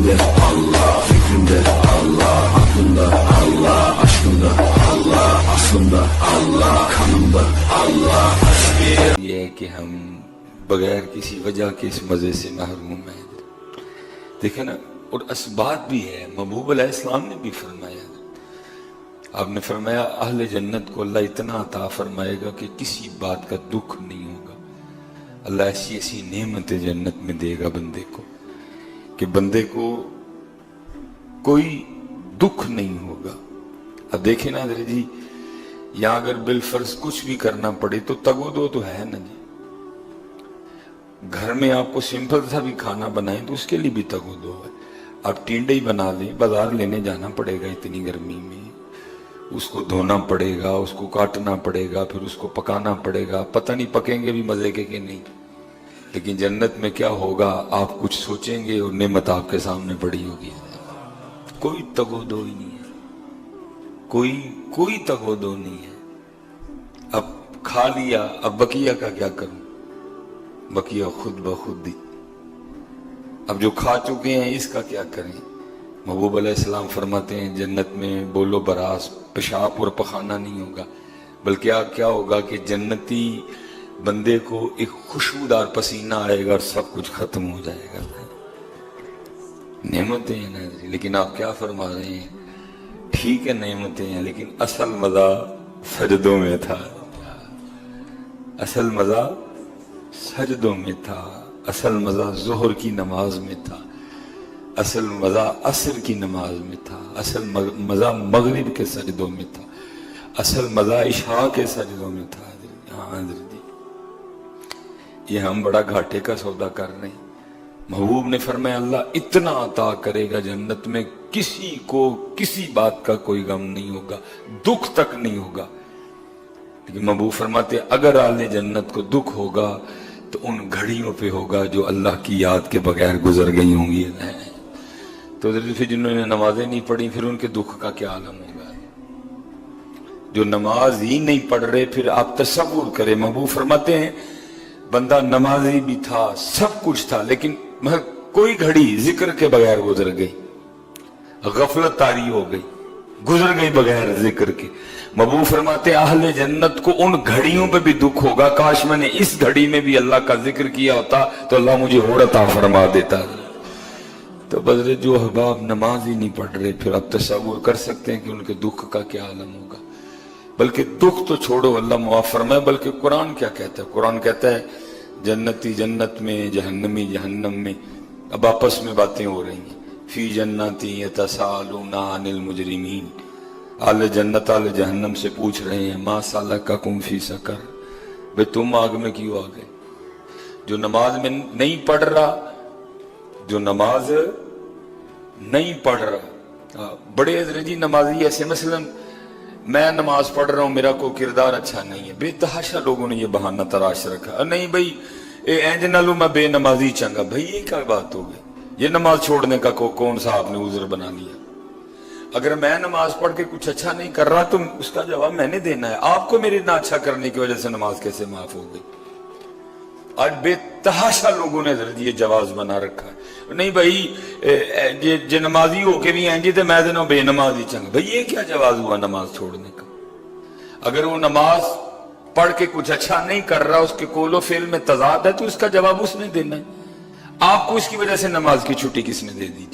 Kalbimde Allah, fikrimde Allah, aklımda Allah, aşkımda Allah, aslımda Allah, kanımda Allah. یہ ہے کہ ہم بغیر کسی وجہ کے اس مزے سے محروم ہیں. دیکھیں نا، اور اسباب بھی ہے. محبوب علیہ السلام نے بھی فرمایا، آپ نے فرمایا اہل جنت کو اللہ اتنا عطا فرمائے گا کہ کسی بات کا دکھ نہیں ہوگا. اللہ ایسی ایسی نعمتیں جنت میں دے گا بندے کو کہ بندے کو کوئی دکھ نہیں ہوگا. اب دیکھیں نا حضرت جی، یہاں اگر بالفرض کچھ بھی کرنا پڑے تو تگ و دو تو ہے نا جی. گھر میں آپ کو سمپل سا بھی کھانا بنائیں تو اس کے لیے بھی تگ و دو ہے. آپ ٹینڈے ہی بنا لیں، بازار لینے جانا پڑے گا اتنی گرمی میں، اس کو دھونا پڑے گا، اس کو کاٹنا پڑے گا، پھر اس کو پکانا پڑے گا. پتہ نہیں پکیں گے بھی مزے کے کہ نہیں. لیکن جنت میں کیا ہوگا، آپ کچھ سوچیں گے اور نعمت آپ کے سامنے پڑی ہوگی. کوئی تگ و دو ہی نہیں ہے، کوئی تگ و دو نہیں ہے. اب کھا لیا، اب بقیہ کا کیا کروں؟ بقیہ خود بخود ہی. اب جو کھا چکے ہیں اس کا کیا کریں؟ محبوب علیہ السلام فرماتے ہیں جنت میں بولو براس، پیشاب اور پخانہ نہیں ہوگا، بلکہ کیا ہوگا کہ جنتی بندے کو ایک خوشبودار پسینہ آئے گا اور سب کچھ ختم ہو جائے گا. نعمتیں ہیں نا، لیکن آپ کیا فرما رہے ہیں؟ ٹھیک ہے نعمتیں ہیں، لیکن اصل مزہ سجدوں میں تھا. اصل مزہ سجدوں میں تھا. اصل مزہ ظہر کی نماز میں تھا. اصل مزہ عصر کی نماز میں تھا. اصل مزہ مغرب کے سجدوں میں تھا. اصل مزہ عشاء کے سجدوں میں تھا. ہاں حضرت جی، یہ ہم بڑا گھاٹے کا سودا کر رہے ہیں. محبوب نے فرمایا اللہ اتنا عطا کرے گا جنت میں، کسی کو کسی بات کا کوئی غم نہیں ہوگا، دکھ تک نہیں ہوگا. لیکن محبوب فرماتے اگر اہل جنت کو دکھ ہوگا تو ان گھڑیوں پہ ہوگا جو اللہ کی یاد کے بغیر گزر گئی ہوں گی. تو پھر جنہوں نے نمازیں نہیں پڑھی پھر ان کے دکھ کا کیا عالم ہوگا؟ جو نماز ہی نہیں پڑھ رہے، پھر آپ تصور کریں. محبوب فرماتے ہیں بندہ نمازی بھی تھا، سب کچھ تھا، لیکن کوئی گھڑی ذکر کے بغیر گزر گئی، غفلت طاری ہو گئی، گزر گئی بغیر ذکر کے. محبوب فرماتے اہل جنت کو ان گھڑیوں پہ بھی دکھ ہوگا، کاش میں نے اس گھڑی میں بھی اللہ کا ذکر کیا ہوتا تو اللہ مجھے اور عطا فرما دیتا. تو بدرے جو احباب نماز ہی نہیں پڑھ رہے، پھر آپ تصور کر سکتے ہیں کہ ان کے دکھ کا کیا عالم ہوگا. بلکہ دکھ تو چھوڑو، اللہ معاف فرمائے. بلکہ قرآن کیا کہتا ہے؟ قرآن کہتا ہے جنتی جنت میں، جہنمی جہنم میں. اب آپس میں باتیں ہو رہی ہیں. فی جنتی یتساءلون عن المجرمین، اہل جنت اہل جہنم سے پوچھ رہے ہیں ما سلککم فی سقر، بھئی تم آگ میں کیوں آ گئے؟ جو نماز میں نہیں پڑھ رہا، جو نماز نہیں پڑھ رہا. بڑے حضرت جی نمازی ایسے، مثلا میں نماز پڑھ رہا ہوں، میرا کوئی کردار اچھا نہیں ہے، بے تحاشا لوگوں نے یہ بہانہ تراش رکھا. نہیں بھئی اینج نہ لوں میں بے نمازی چنگا. بھئی یہ کیا بات ہو گئی؟ یہ نماز چھوڑنے کا کون سا آپ نے عذر بنا لیا؟ اگر میں نماز پڑھ کے کچھ اچھا نہیں کر رہا تو اس کا جواب میں نے دینا ہے. آپ کو میرے نہ اچھا کرنے کی وجہ سے نماز کیسے معاف ہو گئی؟ آج بے تحاشا لوگوں نے حضرت یہ جواز بنا رکھا ہے. نہیں بھائی جے نمازی ہو کے بھی اینجی تے میں دنوں بے نمازی چنگا. بھئی یہ کیا جواز ہوا نماز چھوڑنے کا؟ اگر وہ نماز پڑھ کے کچھ اچھا نہیں کر رہا، اس کے قول و فعل میں تضاد ہے، تو اس کا جواب اس نے دینا ہے. آپ کو اس کی وجہ سے نماز کی چھٹی کس نے دے دی؟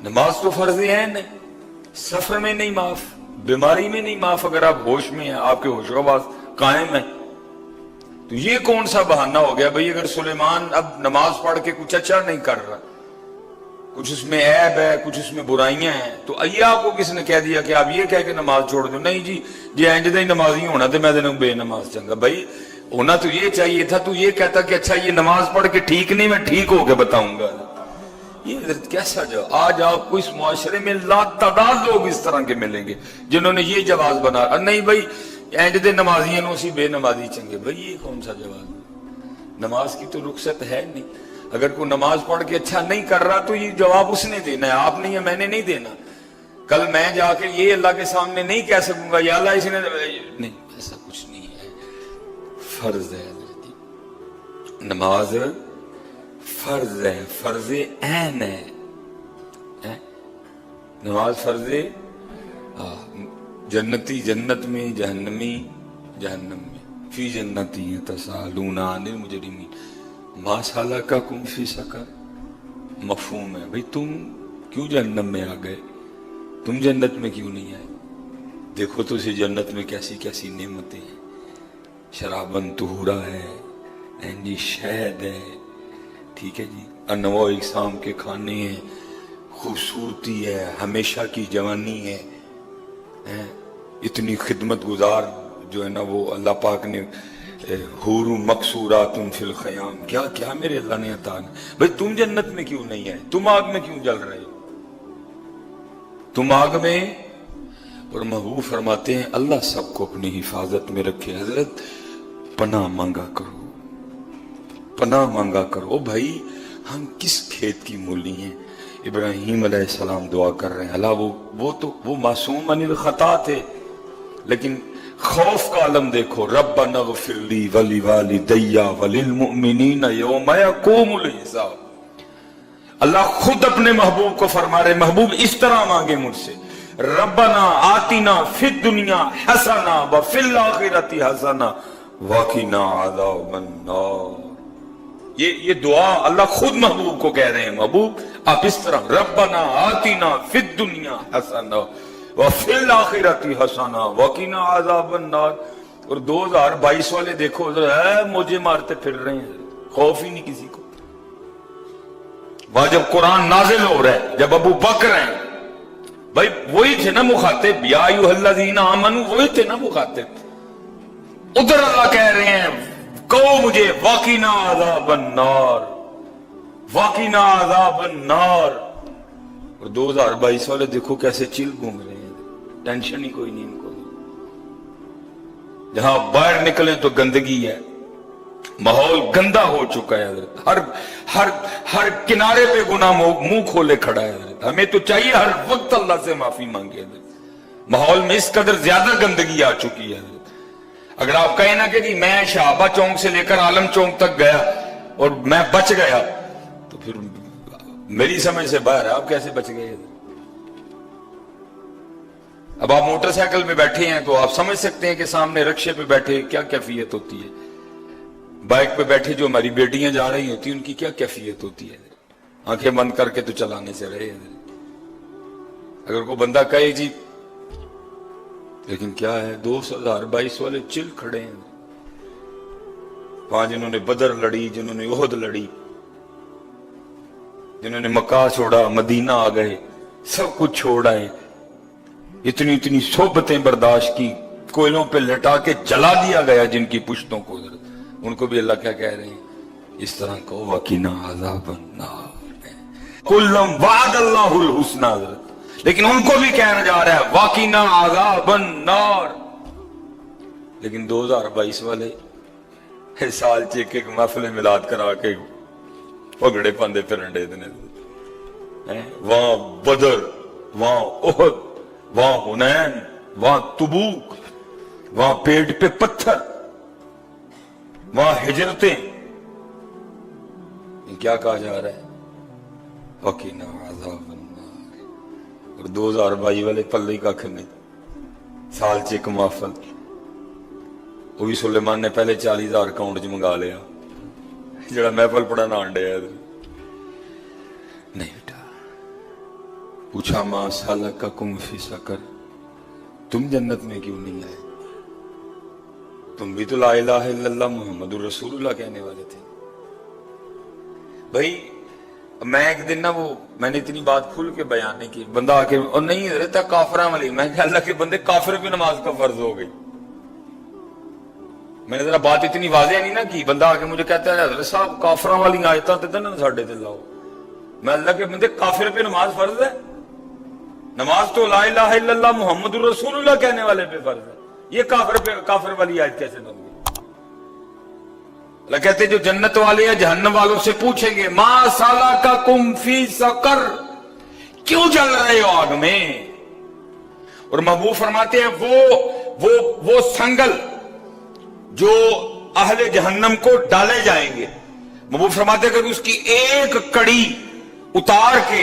نماز تو فرض عین ہے. سفر میں نہیں معاف، بیماری میں نہیں معاف، اگر آپ ہوش میں ہیں، آپ کے ہوش و حواس قائم ہیں. تو یہ کون سا بہانہ ہو گیا؟ بھئی اگر سلیمان اب نماز پڑھ کے کچھ اچھا نہیں کر رہا، کچھ اس میں عیب ہے، کچھ اس میں برائیاں ہیں، تو آپ کو کس نے کہہ دیا کہ آپ یہ کہہ کے نماز چھوڑ دو؟ نہیں جی اینج دے نمازی ہونا تو میں دنوں بے نماز چنگا. بھئی ہونا تو یہ چاہیے تھا، تو یہ کہتا کہ اچھا یہ نماز پڑھ کے ٹھیک نہیں، میں ٹھیک ہو کے بتاؤں گا. یہ حضرت کیسا جواب؟ آج آپ کو اس معاشرے میں لا تعداد لوگ اس طرح کے ملیں گے جنہوں نے یہ جواز بنا. نہیں بھئی اینج دے نمازی نو سی بے نمازی چنگے. بھئی یہ کون سا جواز؟ نماز کی تو رخصت ہے نہیں. اگر کوئی نماز پڑھ کے اچھا نہیں کر رہا تو یہ جواب اس نے دینا ہے، آپ نہیں ہے، میں نے نہیں دینا. کل میں جا کے یہ اللہ کے سامنے نہیں کہہ سکوں گا یا اللہ اس نے نہیں، ایسا کچھ نہیں ہے. فرض ہے نماز، فرض ہے، فرض عین ہے. نماز فرض ہے، جنتی جنت میں، جہنمی جہنم میں، فی جنتی یتساءلون عن المجرمین ما سلککم فی سقر، مفہوم ہے بھئی تم کیوں جہنم میں آ گئے، تم جنت میں کیوں نہیں آئے؟ دیکھو تو اسی جنت میں کیسی کیسی نعمتیں ہیں، شرابن طہورا ہے، جی شہد ہے، ٹھیک ہے جی، انواع اقسام کے کھانے ہیں، خوبصورتی ہے، ہمیشہ کی جوانی ہے، اتنی خدمت گزار جو ہے نا وہ اللہ پاک نے حور مقصورات فی الخیام، کیا کیا میرے اللہ نے عطا ہے۔ بھئی تم جنت میں کیوں نہیں آئے، تم آگ میں کیوں جل رہے ہو، تم آگ میں؟ اور محبوب فرماتے ہیں اللہ سب کو اپنی حفاظت میں رکھے، حضرت پناہ مانگا کرو، پناہ مانگا کرو۔ بھائی ہم کس کھیت کی مولی ہیں؟ ابراہیم علیہ السلام دعا کر رہے ہیں، اللہ وہ معصوم عن الخطا تھے، لیکن خوف کا عالم دیکھو، ربنا اغفر لی ولوالدی وللمؤمنین یوم یقوم الحساب۔ اللہ خود اپنے محبوب کو فرما رہے، محبوب اس طرح مانگے مجھ سے، ربنا آتنا فی الدنیا حسنہ وفی الآخرۃ حسنہ وقنا عذاب النار۔ یہ دعا اللہ خود محبوب کو کہہ رہے ہیں، محبوب آپ اس طرح ربنا آتنا فی الدنیا حسنہ وفی الآخرۃ حسنہ وقنا عذاب النار۔ اور 2022 والے دیکھو مجھے مارتے پھر رہے ہیں، خوف ہی نہیں کسی کو۔ وہاں جب قرآن نازل ہو رہا ہے، جب ابو بکر ہیں، بھائی وہی تھے نا مخاطب، یا ایھا الذین آمنوا، وہی تھے نا مخاطب۔ ادھر اللہ کہہ رہے ہیں کہو مجھے وقنا عذاب النار، وقنا عذاب النار۔ اور 2022 والے دیکھو کیسے چل گھوم رہے ہیں، ٹینشن ہی کوئی نہیں ان کو، جہاں باہر نکلیں تو گندگی ہے، ماحول گندا ہو چکا ہے حضرت، ہر کنارے پہ گناہ منہ کھولے کھڑا ہے حضرت۔ ہمیں تو چاہیے ہر وقت اللہ سے معافی مانگے حضرت، ماحول میں اس قدر زیادہ گندگی آ چکی ہے حضرت۔ اگر آپ کہیں نا کہ جی میں شہابہ چونک سے لے کر عالم چونک تک گیا اور میں بچ گیا، تو پھر میری سمجھ سے باہر ہے، آپ کیسے بچ گئے؟ اب آپ موٹر سائیکل پہ بیٹھے ہیں تو آپ سمجھ سکتے ہیں کہ سامنے رکشے پہ بیٹھے کیا کیفیت ہوتی ہے، بائک پہ بیٹھے جو ہماری بیٹیاں جا رہی ہوتی ہیں ان کی کیا کیفیت ہوتی ہے، آنکھیں بند کر کے تو چلانے سے رہے ہیں۔ اگر کوئی بندہ کہے جی، لیکن کیا ہے 2022 والے چل کھڑے ہیں، وہاں جنہوں نے بدر لڑی، جنہوں نے احد لڑی، جنہوں نے مکہ چھوڑا، مدینہ آ گئے، سب کچھ چھوڑ آئے، اتنی صحبتیں برداشت کی، کوئلوں پہ لٹا کے جلا دیا گیا جن کی پشتوں کو، ان کو بھی اللہ کیا کہہ رہے ہیں، اس طرح کو وقنا عذاب النار، کلم وعد اللہ الحسنى حضرت، لیکن ان کو بھی کہنا جا رہا ہے وقنا عذاب النار۔ لیکن 2022 والے سال چیک ایک محفل میلاد کرا کے پگڑے پاندے پھرنڈے دنے، وہاں بدر، وہاں احد، وہاں حنین، وہاں تبوک، وہاں پیٹ پہ پتھر، وہاں ہجرتیں، کیا کہا جا رہا ہے وقنا عذاب النار۔ اور 2022 والے پلے کا کھنے سال چیک محفل، وہ بھی سلیمان نے پہلے 40,000 اکاؤنٹ چ منگا لیا، جڑا محفل پڑھا نہ آنڈے ہے نہیں بیٹا۔ پوچھا ما سلککم فی سقر، تم جنت میں کیوں نہیں آئے؟ تم بھی تو لا الہ الا اللہ محمد رسول اللہ کہنے والے تھے۔ بھائی میں ایک دن نا میں نے اتنی بات کھل کے بیان نہیں کی، بندہ آ کے اور نہیں رہتا کافراں والی، میں کہ اللہ کے بندے کافر بھی نماز کا فرض ہو گئی۔ میں نے ذرا بات اتنی واضح نہیں نا کی، بندہ آ کے مجھے کہتا ہے حضرت صاحب کافراں والی آیتاں تے نا ساڈے تے لاؤ، میں اللہ کے بندے کافر پہ نماز فرض ہے؟ نماز تو لا الہ الا اللہ محمد رسول اللہ کہنے والے پہ فرض ہے، یہ کافر والی آیت کیسے بن گئی؟ اللہ کہتے ہیں جو جنت والے ہیں جہنم والوں سے پوچھیں گے ما سلککم فی سقر، کیوں جل رہے ہو آگ میں؟ اور محبوب فرماتے ہیں وہ سنگل جو اہل جہنم کو ڈالے جائیں گے، محبوب فرماتے ہیں کہ اس کی ایک کڑی اتار کے